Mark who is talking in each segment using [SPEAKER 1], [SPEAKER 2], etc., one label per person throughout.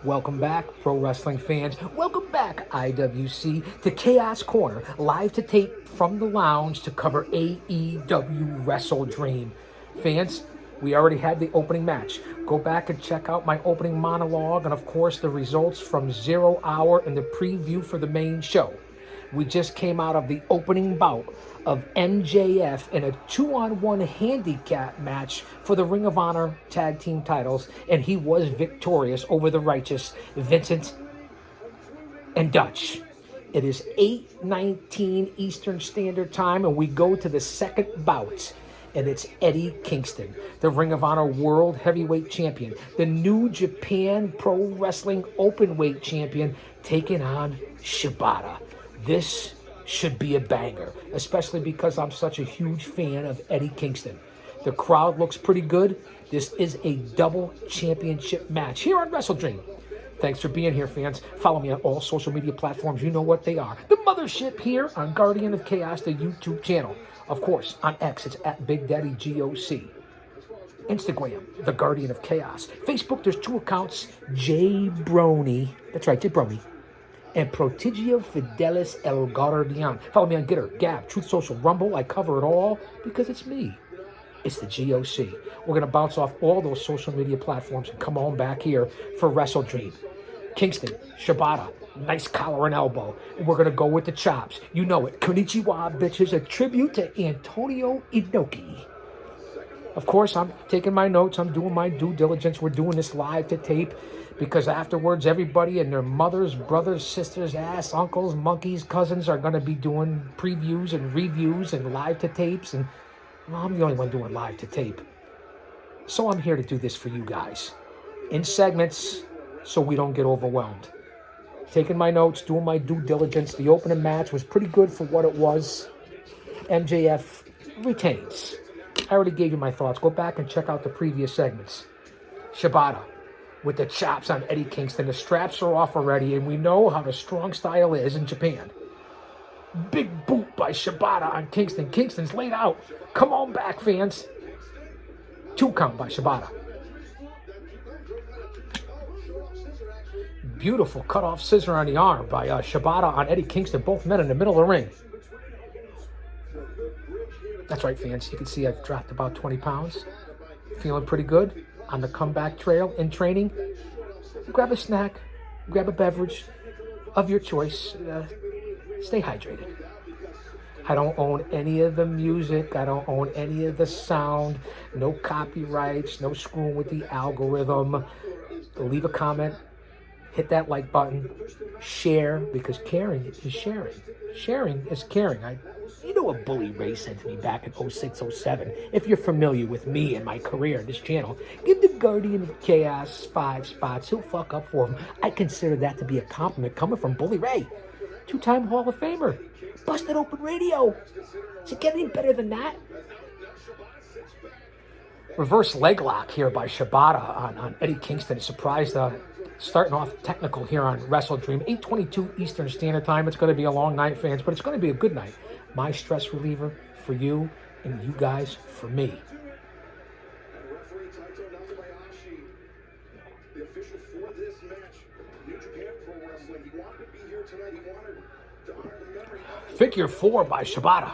[SPEAKER 1] Welcome back, pro wrestling fans. Welcome back, IWC, to Chaos Corner, live to tape from the lounge to cover AEW WrestleDream. Fans, we already had the opening match. Go back and check out my opening monologue and, of course, the results from 0 Hour and the preview for the main show. We just came out of the opening bout of MJF in a 2-on-1 handicap match for the Ring of Honor tag team titles, and he was victorious over the righteous Vincent and Dutch. It is 8:19 Eastern Standard Time, and we go to the second bout, and it's Eddie Kingston, the Ring of Honor World Heavyweight Champion, the New Japan Pro Wrestling Openweight Champion, taking on Shibata. This should be a banger, especially because I'm such a huge fan of Eddie Kingston. The crowd looks pretty good. This is a double championship match here on WrestleDream. Thanks for being here, fans. Follow me on all social media platforms. You know what they are. The mothership here on Guardian of Chaos, the YouTube channel. Of course, on X, it's at Big Daddy GOC. Instagram, The Guardian of Chaos. Facebook, there's 2 accounts, J Brony. That's right, J Brony. And Prodigio Fidelis El Guardian. Follow me on Gitter, Gab, Truth Social, Rumble. I cover it all because it's me. It's the GOC. We're going to bounce off all those social media platforms and come on back here for WrestleDream. Kingston, Shibata, nice collar and elbow. And we're going to go with the chops. You know it. Konnichiwa, bitches. A tribute to Antonio Inoki. Of course, I'm taking my notes. I'm doing my due diligence. We're doing this live to tape because afterwards, everybody and their mothers, brothers, sisters, ass, uncles, monkeys, cousins are going to be doing previews and reviews and live to tapes. And well, I'm the only one doing live to tape. So I'm here to do this for you guys in segments so we don't get overwhelmed. Taking my notes, doing my due diligence. The opening match was pretty good for what it was. MJF retains. I already gave you my thoughts. Go back and check out the previous segments. Shibata with the chops on Eddie Kingston. The straps are off already, and we know how the strong style is in Japan. Big boot by Shibata on Kingston. Kingston's laid out. Come on back, fans. 2 count by Shibata. Beautiful cut-off scissor on the arm by Shibata on Eddie Kingston. Both men in the middle of the ring. That's right, fans. You can see I've dropped about 20 pounds. Feeling pretty good on the comeback trail in training. Grab a snack, grab a beverage of your choice. Stay hydrated. I don't own any of the music. I don't own any of the sound. No copyrights, no screwing with the algorithm. Leave a comment. Hit that like button. Share, because caring is sharing. Sharing is caring. You know what Bully Ray said to me back in 06, 07. If you're familiar with me and my career on this channel, give the Guardian of Chaos 5 spots. He'll fuck up for him. I consider that to be a compliment coming from Bully Ray. 2-time Hall of Famer. Busted Open Radio. Does it get any better than that? Reverse leg lock here by Shibata on Eddie Kingston. Surprised starting off technical here on WrestleDream. 8:22 Eastern Standard Time. It's going to be a long night, fans, but it's going to be a good night. My stress reliever for you, and you guys for me. Figure 4 by Shibata.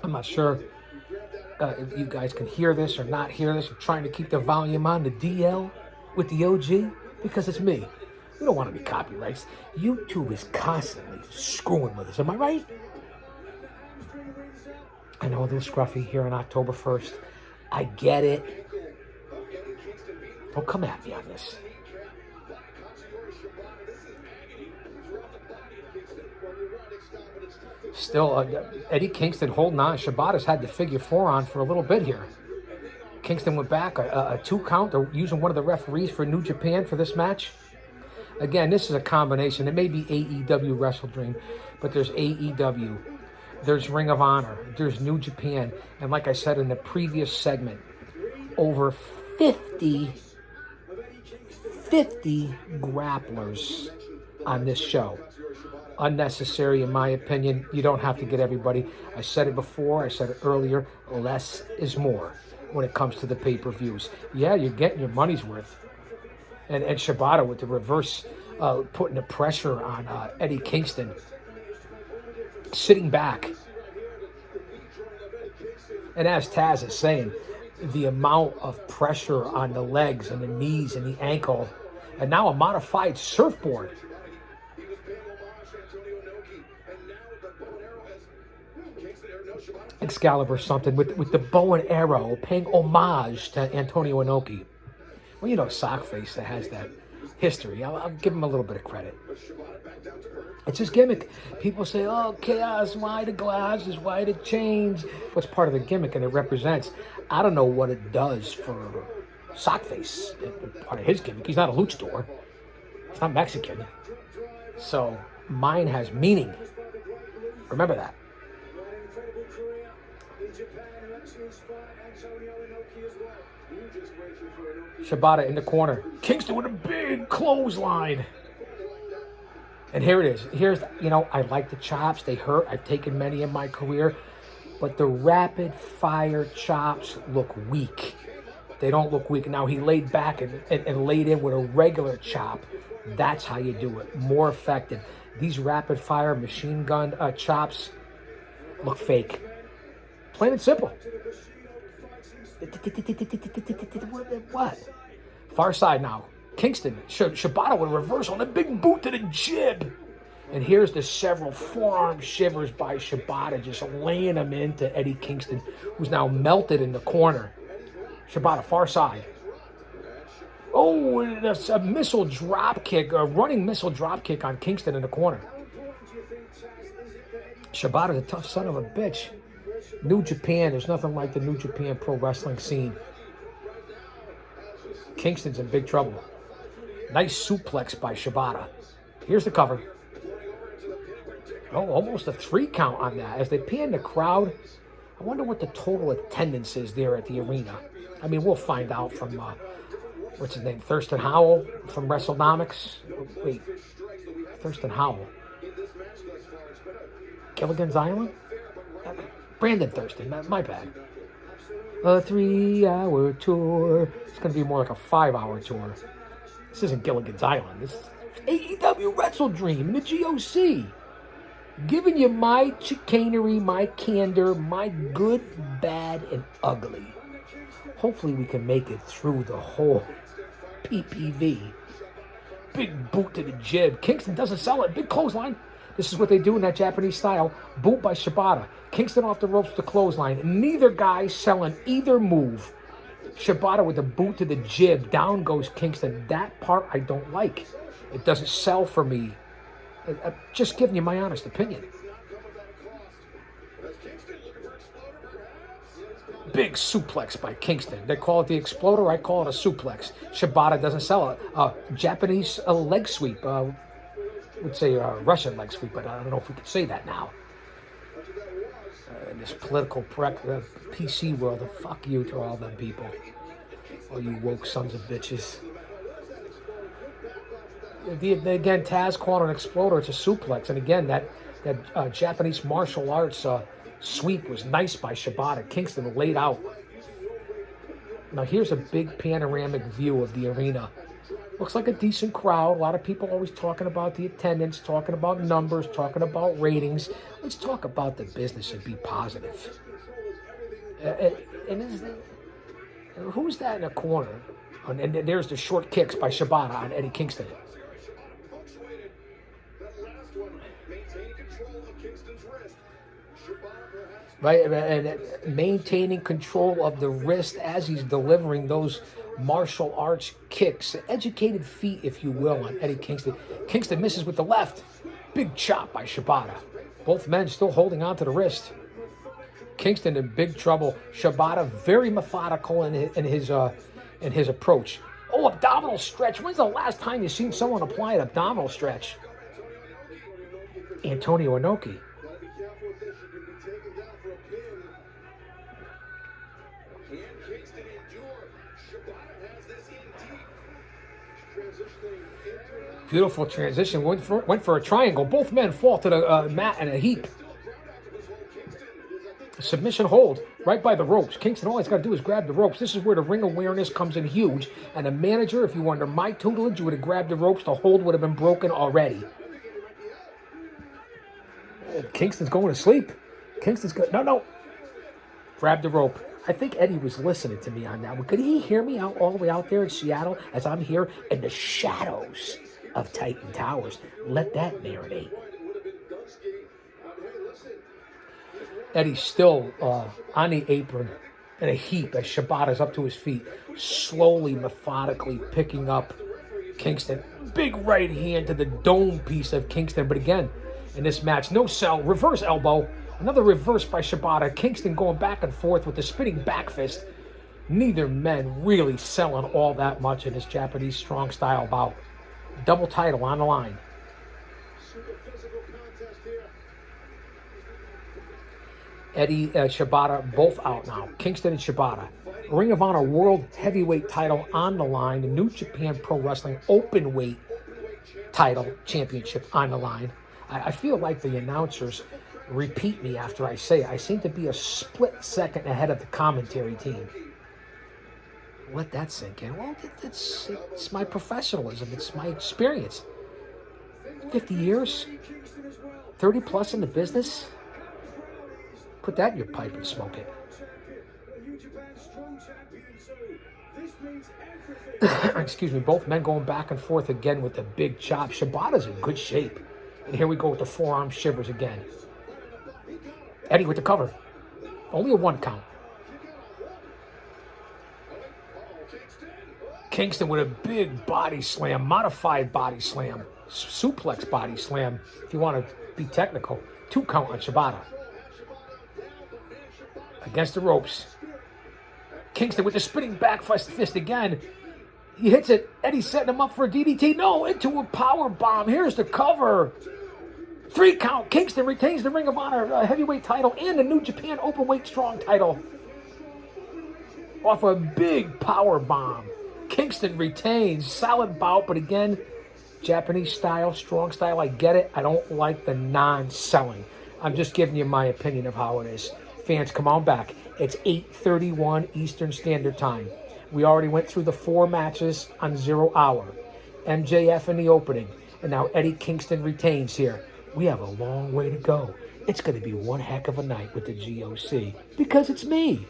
[SPEAKER 1] I'm not sure if you guys can hear this or not hear this. I'm trying to keep the volume on the DL with the OG because it's me. We don't want any copyrights. YouTube is constantly screwing with us. Am I right? I know a little scruffy here on October 1st. I get it. Don't come at me on this. Still, Eddie Kingston holding on. Shibata's had the figure 4 on for a little bit here. Kingston went back, a 2 count. They're using one of the referees for New Japan for this match. Again, this is a combination. It may be AEW WrestleDream, but there's AEW. There's Ring of Honor. There's New Japan. And like I said in the previous segment, over 50 grapplers on this show. Unnecessary, in my opinion. You don't have to get everybody. I said it before. I said it earlier. Less is more. when it comes to the pay-per-views. Yeah, you're getting your money's worth. And Shibata with the reverse, putting the pressure on Eddie Kingston, sitting back. And as Taz is saying, the amount of pressure on the legs and the knees and the ankle, and now a modified surfboard. Excalibur something with the bow and arrow, paying homage to Antonio Inoki. Well, you know, Sockface that has that history. I'll give him a little bit of credit. It's his gimmick. People say, oh, Chaos, why the glasses, why the chains? What's part of the gimmick and it represents? I don't know what it does for Sockface. Part of his gimmick. He's not a luchador. He's not Mexican. So mine has meaning. Remember that. Shibata in the corner. Kingston with a big clothesline. And here it is. Here's, you know, I like the chops. They hurt. I've taken many in my career. But the rapid fire chops look weak. They don't look weak. Now, he laid back and laid in with a regular chop. That's how you do it. More effective. These rapid fire machine gun chops look fake. Plain and simple. What? Far side now. Kingston, Shibata with a reversal and a big boot to the jib. And here's the several forearm shivers by Shibata, just laying him into Eddie Kingston, who's now melted in the corner. Shibata, far side. Oh, and a missile drop kick, a running missile drop kick on Kingston in the corner. Shibata's a tough son of a bitch. New Japan, there's nothing like the New Japan pro wrestling scene. Kingston's in big trouble. Nice suplex by Shibata. Here's the cover. Oh, almost a 3 count on that. As they pan the crowd, I wonder what the total attendance is there at the arena. I mean, we'll find out from, what's his name, Thurston Howell from WrestleNomics. Wait, Thurston Howell. Gilligan's Island? Brandon Thurston, my bad. A 3-hour tour. It's going to be more like a 5-hour tour. This isn't Gilligan's Island. This is AEW WrestleDream, the GOC. Giving you my chicanery, my candor, my good, bad, and ugly. Hopefully we can make it through the whole PPV. Big boot to the jib. Kingston doesn't sell it. Big clothesline. This is what they do in that Japanese style. Boot by Shibata. Kingston off the ropes to clothesline. Neither guy selling either move. Shibata with the boot to the jib. Down goes Kingston. That part I don't like. It doesn't sell for me. I'm just giving you my honest opinion. Big suplex by Kingston. They call it the Exploder. I call it a suplex. Shibata doesn't sell it. Japanese leg sweep. Would say Russian leg sweep, but I don't know if we could say that now. In this political PC world, fuck you to all them people. All you woke sons of bitches. Again, Taz called an Exploder. It's a suplex. And again, that Japanese martial arts sweep was nice by Shibata. Kingston laid out. Now here's a big panoramic view of the arena. Looks like a decent crowd. A lot of people always talking about the attendance, talking about numbers, talking about ratings. Let's talk about the business and be positive. Who's that in the corner? And there's the short kicks by Shibata on Eddie Kingston. Right, and maintaining control of the wrist as he's delivering those martial arts kicks. Educated feet, if you will, on Eddie Kingston. Kingston misses with the left. Big chop by Shibata. Both men still holding on to the wrist. Kingston in big trouble. Shibata very methodical in his approach. Oh, abdominal stretch. When's the last time you've seen someone apply an abdominal stretch? Antonio Inoki. Beautiful transition. Went for a triangle. Both men fall to the mat in a heap. Submission hold right by the ropes. Kingston, all he's got to do is grab the ropes. This is where the ring awareness comes in huge. And a manager, if you were under my tutelage, you would have grabbed the ropes. The hold would have been broken already. Kingston's going to sleep. Kingston's going, no. Grab the rope. I think Eddie was listening to me on that one. Could he hear me out all the way out there in Seattle as I'm here in the shadows of Titan Towers? Let that marinate. Eddie's still on the apron in a heap as Shibata's up to his feet, slowly, methodically picking up Kingston. Big right hand to the dome piece of Kingston. But again, in this match, no sell, reverse elbow. Another reverse by Shibata. Kingston going back and forth with the spinning back fist. Neither men really selling all that much in this Japanese strong style bout. Double title on the line. Eddie, Shibata, both out now. Kingston and Shibata. Ring of Honor World Heavyweight title on the line. The New Japan Pro Wrestling Openweight title championship on the line. I feel like the announcers repeat me after I say it. I seem to be a split second ahead of the commentary team. Let that sink in. Well, it's my professionalism. It's my experience. 50 years, 30 plus in the business. Put that in your pipe and smoke it. Excuse me, both men going back and forth again with the big chop. Shibata's in good shape. And here we go with the forearm shivers again. Eddie with the cover. Only a 1 count. Kingston with a big body slam, modified body slam, suplex body slam, if you want to be technical. 2 count on Shibata. Against the ropes. Kingston with the spinning back fist again. He hits it. Eddie's setting him up for a DDT. No, into a power bomb. Here's the cover. 3 count. Kingston retains the Ring of Honor heavyweight title and the New Japan Openweight Strong title. Off a big power bomb. Kingston retains. Solid bout, but again, Japanese style, strong style, I get it. I don't like the non-selling. I'm just giving you my opinion of how it is. Fans, come on back. It's 8:31 Eastern Standard Time. We already went through the 4 matches on 0 hour. MJF in the opening. And now Eddie Kingston retains here. We have a long way to go. It's going to be one heck of a night with the GOC. Because it's me.